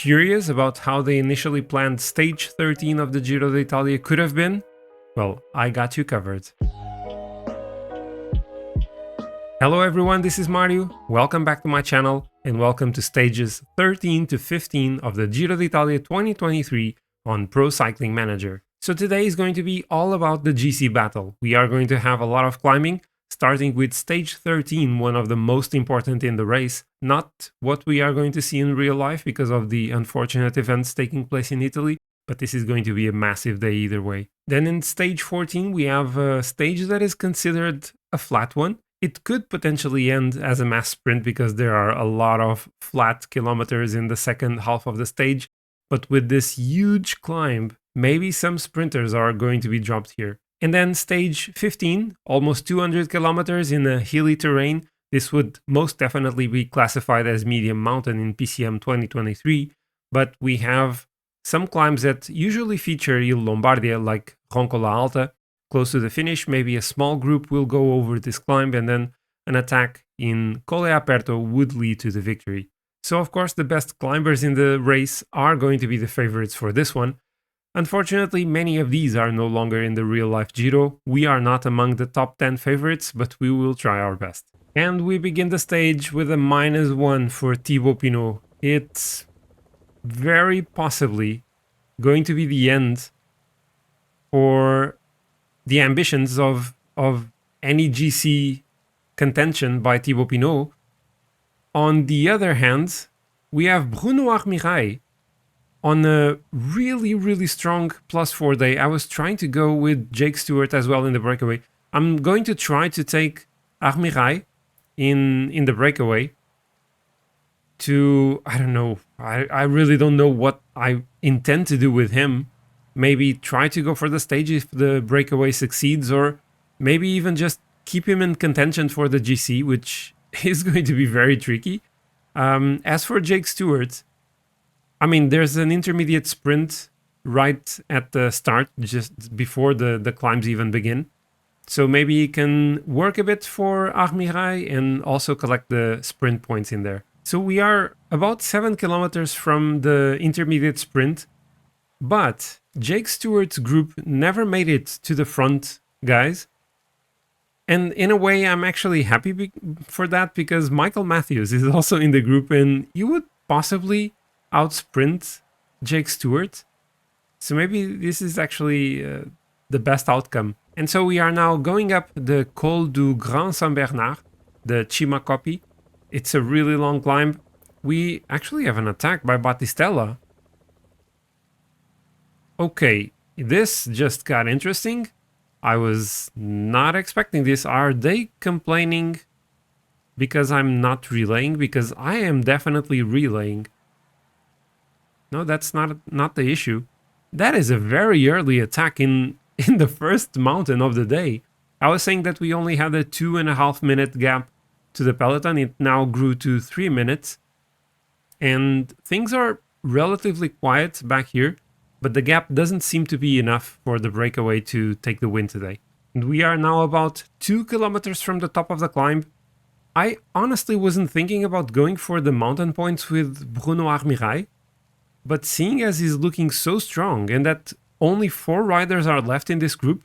curious about how they initially planned stage 13 of the Giro d'Italia could have been? Well, I got you covered. Hello everyone, this is Mario. Welcome back to my channel and welcome to stages 13 to 15 of the Giro d'Italia 2023 on Pro Cycling Manager. So today is going to be all about the GC battle. We are going to have a lot of climbing, starting with stage 13, one of the most important in the race. Not what we are going to see in real life because of the unfortunate events taking place in Italy, but this is going to be a massive day either way. Then in stage 14, we have a stage that is considered a flat one. It could potentially end as a mass sprint because there are a lot of flat kilometers in the second half of the stage, but with this huge climb, maybe some sprinters are going to be dropped here. And then stage 15, almost 200 kilometers in a hilly terrain. This would most definitely be classified as medium mountain in PCM 2023, but we have some climbs that usually feature Il Lombardia, like Roncola Alta. Close to the finish, maybe a small group will go over this climb and then an attack in Colle Aperto would lead to the victory. So of course the best climbers in the race are going to be the favorites for this one. Unfortunately, many of these are no longer in the real-life Giro. We are not among the top 10 favorites, but we will try our best. And we begin the stage with a -1 for Thibaut Pinot. It's very possibly going to be the end for the ambitions of any GC contention by Thibaut Pinot. On the other hand, we have Bruno Armirail on a really strong +4 day. I was trying to go with Jake Stewart as well in the breakaway. I'm going to try to take Armirail in the breakaway to, I don't know, I really don't know what I intend to do with him. Maybe try to go for the stage if the breakaway succeeds, or maybe even just keep him in contention for the GC, which is going to be very tricky. As for Jake Stewart, I mean, there's an intermediate sprint right at the start, just before the climbs even begin. So maybe he can work a bit for Armirail and also collect the sprint points in there. So we are about 7 kilometers from the intermediate sprint, but Jake Stewart's group never made it to the front, guys. And in a way, I'm actually happy for that, because Michael Matthews is also in the group and you would possibly outsprint Jake Stewart. So maybe this is actually the best outcome. And so we are now going up the Col du Grand Saint-Bernard, the Cima Coppi. It's a really long climb. We actually have an attack by Battistella. Okay, this just got interesting. I was not expecting this. Are they complaining because I'm not relaying? Because I am definitely relaying. No, that's not the issue. That is a very early attack in the first mountain of the day. I was saying that we only had a 2.5 minute gap to the peloton. It now grew to 3 minutes. And things are relatively quiet back here, but the gap doesn't seem to be enough for the breakaway to take the win today. And we are now about 2 kilometers from the top of the climb. I honestly wasn't thinking about going for the mountain points with Bruno Armirail, but seeing as he's looking so strong and that only 4 riders are left in this group,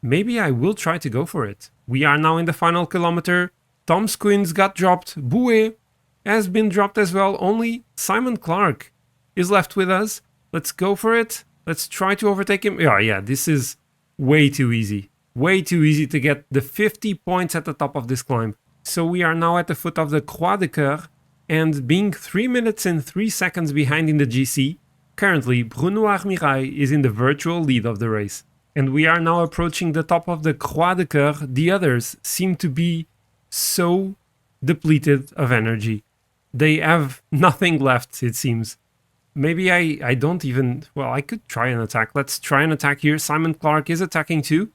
maybe I will try to go for it. We are now in the final kilometer. Tom Squins got dropped. Bouet has been dropped as well. Only Simon Clark is left with us. Let's go for it. Let's try to overtake him. Yeah, this is way too easy. Way too easy to get the 50 points at the top of this climb. So we are now at the foot of the Croix de Coeur, and being 3 minutes and 3 seconds behind in the GC, currently Bruno Armirail is in the virtual lead of the race. And we are now approaching the top of the Croix de Coeur. The others seem to be so depleted of energy. They have nothing left, it seems. Maybe I don't even... Well, I could try an attack. Let's try an attack here. Simon Clark is attacking too.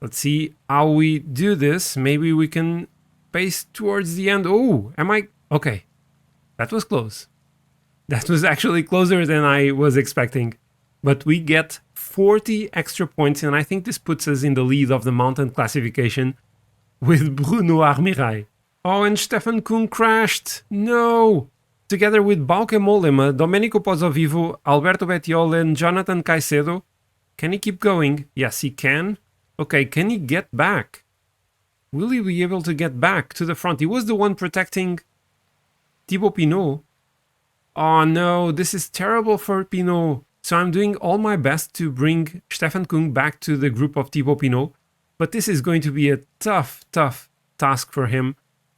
Let's see how we do this. Maybe we can pace towards the end. Oh, am I... Okay. That was close. That was actually closer than I was expecting. But we get 40 extra points, and I think this puts us in the lead of the mountain classification with Bruno Armirail. Oh, and Stefan Kuhn crashed. No! together with Bauke Mollema, Domenico Pozzovivo, Alberto Bettiol, and Jonathan Caicedo. Can he keep going? Yes, he can. Okay, can he get back? Will he be able to get back to the front? He was the one protecting Thibaut Pinot. Oh no, this is terrible for Pinot. So I'm doing all my best to bring Stefan Kung back to the group of Thibaut Pinot. But this is going to be a tough task for him.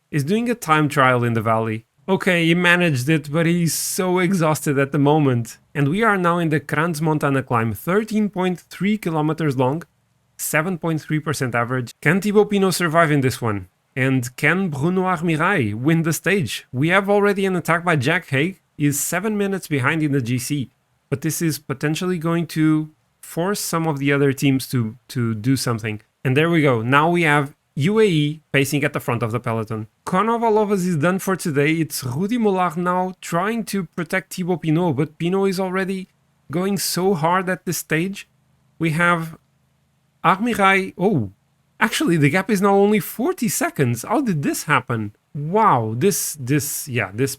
He's doing a time trial in the valley. Okay, he managed it, but he's so exhausted at the moment. And we are now in the Crans Montana climb, 13.3 kilometers long, 7.3% average. Can Thibaut Pinot survive in this one? And can Bruno Armirail win the stage? We have already an attack by Jack Haig. He is 7 minutes behind in the GC. But this is potentially going to force some of the other teams to do something. And there we go. Now we have UAE pacing at the front of the peloton. Konovalovas is done for today. It's Rudy Mollard now trying to protect Thibaut Pinot, but Pinot is already going so hard at this stage. We have Armirail. Oh, actually the gap is now only 40 seconds. How did this happen? Wow, this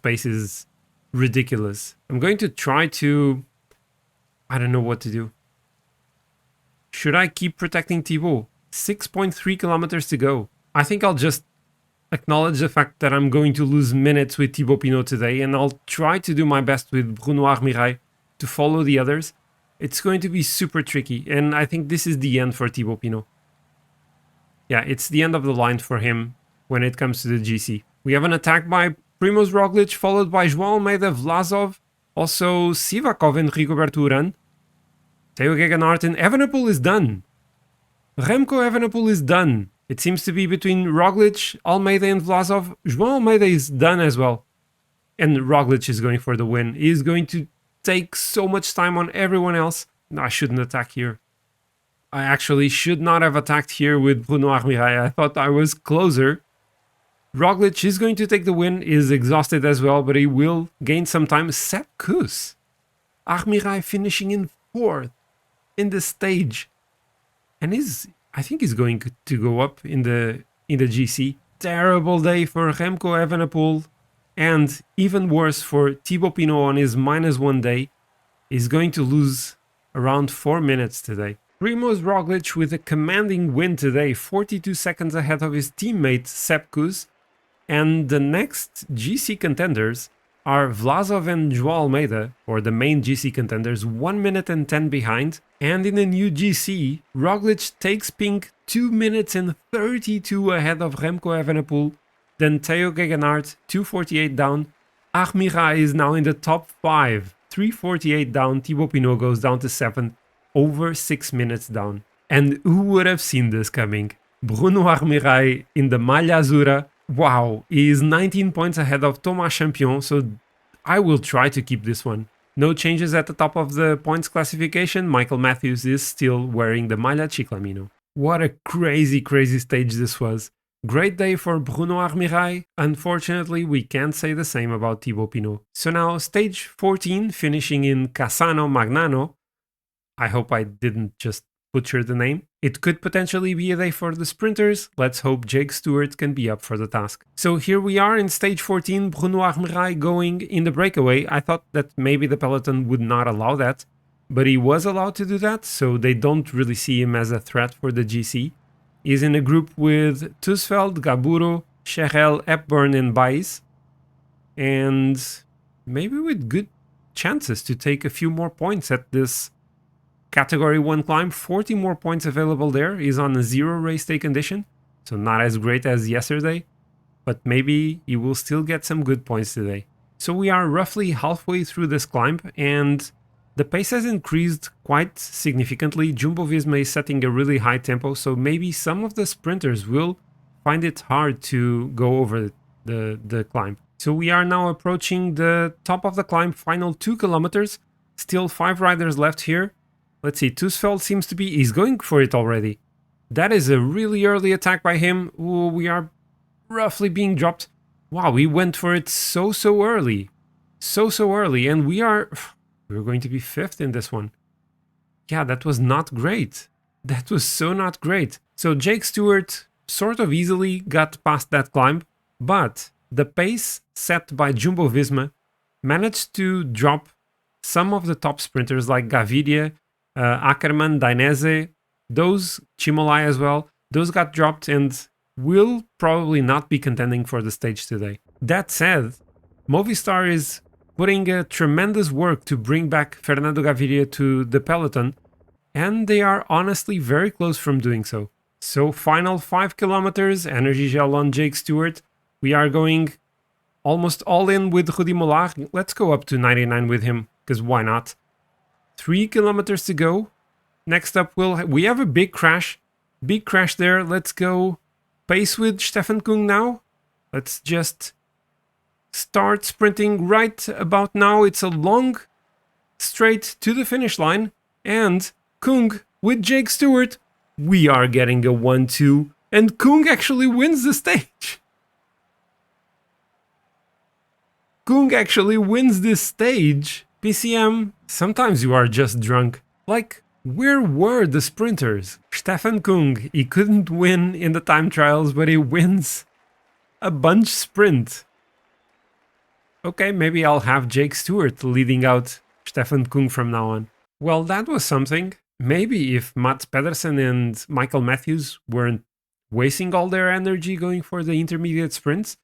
pace is ridiculous. I'm going to try to... I don't know what to do. Should I keep protecting Thibaut? 6.3 kilometers to go. I think I'll just acknowledge the fact that I'm going to lose minutes with Thibaut Pinot today, and I'll try to do my best with Bruno Armirail to follow the others. It's going to be super tricky, and I think this is the end for Thibaut Pinot. Yeah, it's the end of the line for him when it comes to the GC. We have an attack by Primoz Roglic, followed by João Almeida, Vlasov, also Sivakov and Rigoberto Urán. Theo Gegenhardt and Evenepoel is done. Remco Evenepoel is done. It seems to be between Roglic, Almeida and Vlasov. João Almeida is done as well. And Roglic is going for the win. He is going to take so much time on everyone else. No, I shouldn't attack here. I actually should not have attacked here with Bruno Armirail. I thought I was closer. Roglic is going to take the win. He is exhausted as well, but he will gain some time. Sepp Kuss. Armirail finishing in 4th in the stage. And I think he's going to go up in the GC. Terrible day for Remco Evenepoel. And even worse for Thibaut Pinot on his -1 day. He's going to lose around 4 minutes today. Primoz Roglic with a commanding win today. 42 seconds ahead of his teammate Sepp Kuss. And the next GC contenders are Vlasov and João Almeida, or the main GC contenders, 1 minute and 10 behind. And in the new GC, Roglic takes pink 2 minutes and 32 ahead of Remco Evenepoel. Then Theo Gegenhardt, 2:48 down. Armirail is now in the top 5, 3:48 down. Thibaut Pinot goes down to 7th, over 6 minutes down. And who would have seen this coming? Bruno Armirail in the Maglia Azzurra. Wow, he is 19 points ahead of Thomas Champion, so I will try to keep this one. No changes at the top of the points classification. Michael Matthews is still wearing the Maglia Ciclamino. What a crazy stage this was. Great day for Bruno Armirail. Unfortunately, we can't say the same about Thibaut Pinot. So now stage 14, finishing in Cassano Magnano. I hope I didn't just butcher the name. It could potentially be a day for the sprinters. Let's hope Jake Stewart can be up for the task. So here we are in stage 14, Bruno Armirail going in the breakaway. I thought that maybe the peloton would not allow that, but he was allowed to do that, so they don't really see him as a threat for the GC. He's in a group with Tusveld, Gaburo, Cherel, Hepburn and Baez, and maybe with good chances to take a few more points at this Category 1 climb. 40 more points available there. He's on a 0 race day condition, so not as great as yesterday, but maybe he will still get some good points today. So we are roughly halfway through this climb, and the pace has increased quite significantly. Jumbo-Visma is setting a really high tempo, so maybe some of the sprinters will find it hard to go over the climb. So we are now approaching the top of the climb, final 2 kilometers. Still 5 riders left here. Let's see, Tusveld seems to be... he's going for it already. That is a really early attack by him. Ooh, we are roughly being dropped. Wow, he went for it so early. So early, and we're going to be 5th in this one. Yeah, that was not great. That was so not great. So Jake Stewart sort of easily got past that climb, but the pace set by Jumbo-Visma managed to drop some of the top sprinters like Gaviria, Ackermann, Dainese, those Chimolai as well. Those got dropped and will probably not be contending for the stage today. That said, Movistar is putting a tremendous work to bring back Fernando Gaviria to the peloton, and they are honestly very close from doing so. So final 5 kilometers, energy gel on Jake Stewart. We are going almost all in with Rudy Mollard. Let's go up to 99 with him, because why not? 3 kilometers to go. Next up, we have a big crash. Big crash there. Let's go pace with Stefan Kung now. Let's just start sprinting right about now. It's a long straight to the finish line. And Kung with Jake Stewart. We are getting a 1-2. And Kung actually wins the stage. Kung actually wins this stage. PCM, sometimes you are just drunk. Like, where were the sprinters? Stefan Kung, he couldn't win in the time trials, but he wins a bunch sprint. Okay, maybe I'll have Jake Stewart leading out Stefan Kung from now on. Well, that was something. Maybe if Mats Pedersen and Michael Matthews weren't wasting all their energy going for the intermediate sprints,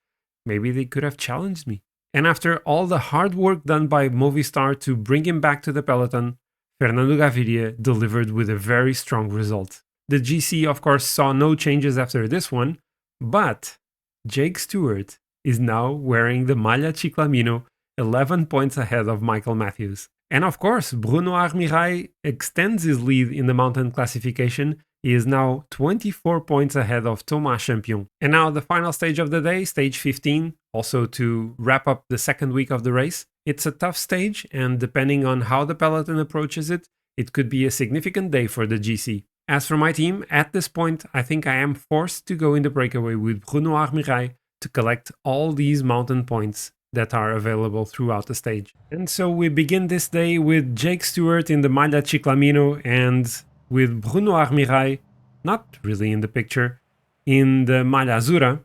maybe they could have challenged me. And after all the hard work done by Movistar to bring him back to the peloton, Fernando Gaviria delivered with a very strong result. The GC, of course, saw no changes after this one, but Jake Stewart is now wearing the Maglia Ciclamino 11 points ahead of Michael Matthews. And of course, Bruno Armirail extends his lead in the mountain classification. He is now 24 points ahead of Thomas Champion. And now the final stage of the day, stage 15, also to wrap up the second week of the race. It's a tough stage, and depending on how the peloton approaches it, it could be a significant day for the GC. As for my team, at this point, I think I am forced to go in the breakaway with Bruno Armirail to collect all these mountain points that are available throughout the stage. And so we begin this day with Jake Stewart in the Maglia Ciclamino and with Bruno Armirail, not really in the picture, in the Maglia Azzurra.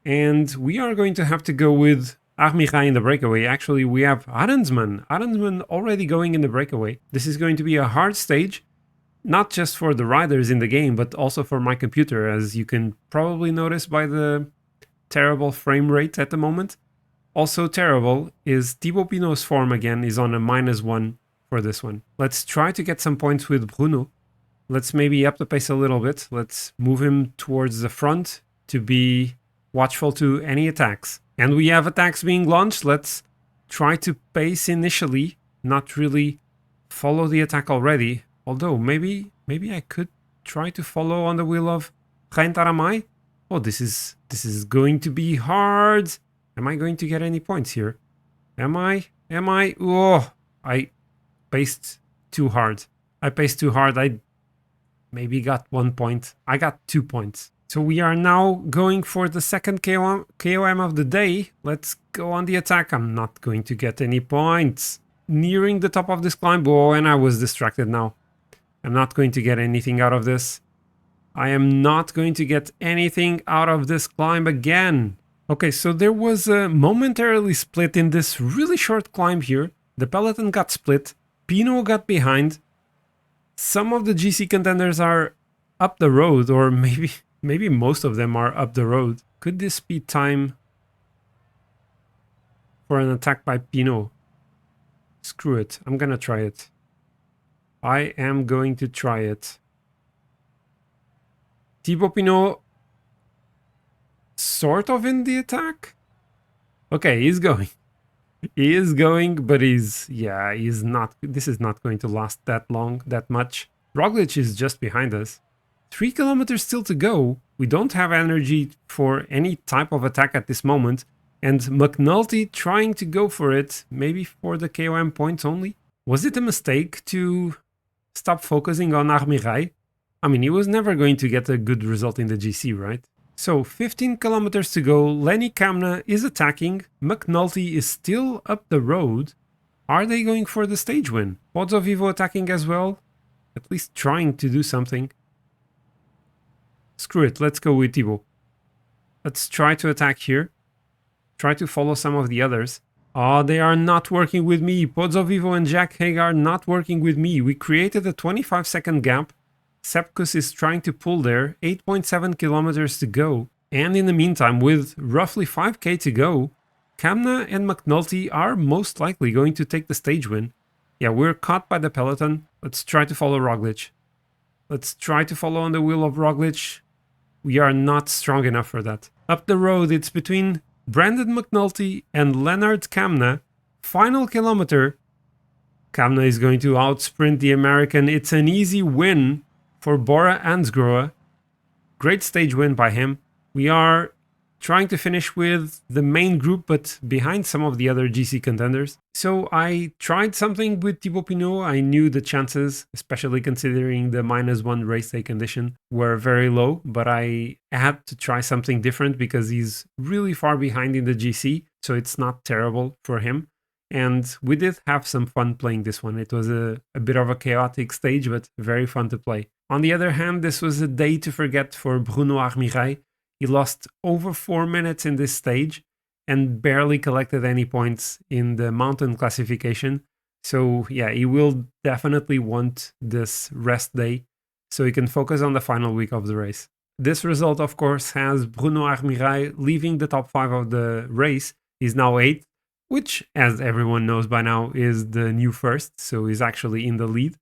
And we are going to have to go with Armirail in the breakaway. Actually, we have Arensman already going in the breakaway. This is going to be a hard stage, not just for the riders in the game, but also for my computer, as you can probably notice by the terrible frame rate at the moment. Also terrible is Thibaut Pinot's form again is on a -1 for this one. Let's try to get some points with Bruno. Let's maybe up the pace a little bit. Let's move him towards the front to be watchful to any attacks. And we have attacks being launched. Let's try to pace initially, not really follow the attack already. Although maybe I could try to follow on the wheel of Rein Taramai. Oh, this is going to be hard. Am I going to get any points here? Am I? Oh, I paced too hard. I maybe got 1 point. I got 2 points. So we are now going for the second KOM of the day. Let's go on the attack. I'm not going to get any points. Nearing the top of this climb. Oh, and I was distracted now. I'm not going to get anything out of this. I am not going to get anything out of this climb again. Okay, so there was a momentarily split in this really short climb here. The peloton got split. Pinot got behind. Some of the GC contenders are up the road, or maybe most of them are up the road. Could this be time for an attack by Pinot? Screw it. I'm gonna try it. I am going to try it. Thibaut Pinot sort of in the attack. Okay, he's going. He is going, but he's not. This is not going to last that long, that much. Roglic is just behind us. 3 kilometers still to go. We don't have energy for any type of attack at this moment. And McNulty trying to go for it, maybe for the KOM points only. Was it a mistake to stop focusing on Armirail? I mean, he was never going to get a good result in the GC, right? So 15 kilometers to go. Lenny Kamna is attacking. McNulty is still up the road. Are they going for the stage win? Pozzo Vivo attacking as well. At least trying to do something. Screw it. Let's go with Thibaut. Let's try to attack here. Try to follow some of the others. Oh, they are not working with me. Pozzo Vivo and Jack Haig are not working with me. We created a 25-second gap. Sepkus is trying to pull there, 8.7 kilometers to go. And in the meantime, with roughly 5k to go, Kamna and McNulty are most likely going to take the stage win. Yeah, we're caught by the peloton. Let's try to follow Roglic. Let's try to follow on the wheel of Roglic. We are not strong enough for that. Up the road, it's between Brandon McNulty and Leonard Kamna. Final kilometer. Kamna is going to outsprint the American. It's an easy win for Bora Hansgrohe. Great stage win by him. We are trying to finish with the main group, but behind some of the other GC contenders. So I tried something with Thibaut Pinot. I knew the chances, especially considering the -1 race day condition, were very low, but I had to try something different because he's really far behind in the GC, so it's not terrible for him. And we did have some fun playing this one. It was a bit of a chaotic stage, but very fun to play. On the other hand, this was a day to forget for Bruno Armirail. He lost over 4 minutes in this stage and barely collected any points in the mountain classification. So yeah, he will definitely want this rest day so he can focus on the final week of the race. This result, of course, has Bruno Armirail leaving the top 5 of the race. He's now 8th, which, as everyone knows by now, is the new first, so he's actually in the lead.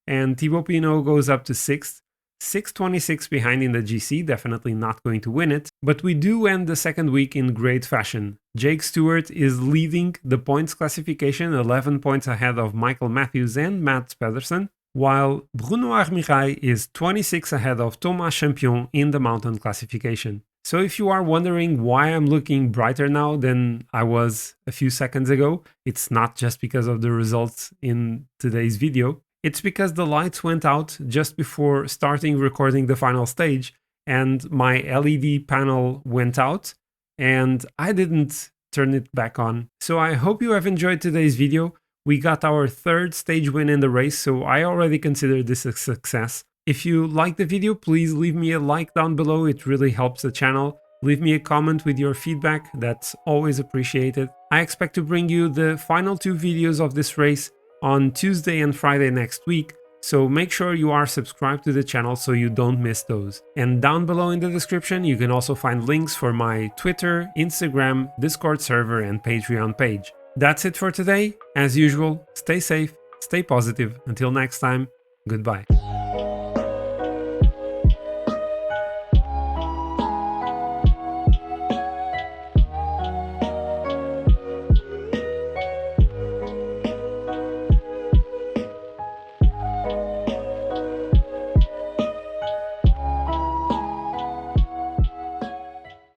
And Thibaut Pinot goes up to 6th. 6:26 behind in the GC, definitely not going to win it, but we do end the second week in great fashion. Jake Stewart is leading the points classification, 11 points ahead of Michael Matthews and Mats Pedersen, while Bruno Armirail is 26 ahead of Thomas Champion in the mountain classification. So if you are wondering why I'm looking brighter now than I was a few seconds ago, it's not just because of the results in today's video. It's because the lights went out just before starting recording the final stage and my LED panel went out and I didn't turn it back on. So I hope you have enjoyed today's video. We got our 3rd stage win in the race, so I already consider this a success. If you liked the video, please leave me a like down below. It really helps the channel. Leave me a comment with your feedback. That's always appreciated. I expect to bring you the final 2 videos of this race on Tuesday and Friday next week, so make sure you are subscribed to the channel so you don't miss those. And down below in the description you can also find links for my Twitter, Instagram, Discord server and Patreon page. That's it for today. As usual, stay safe, stay positive. Until next time, goodbye.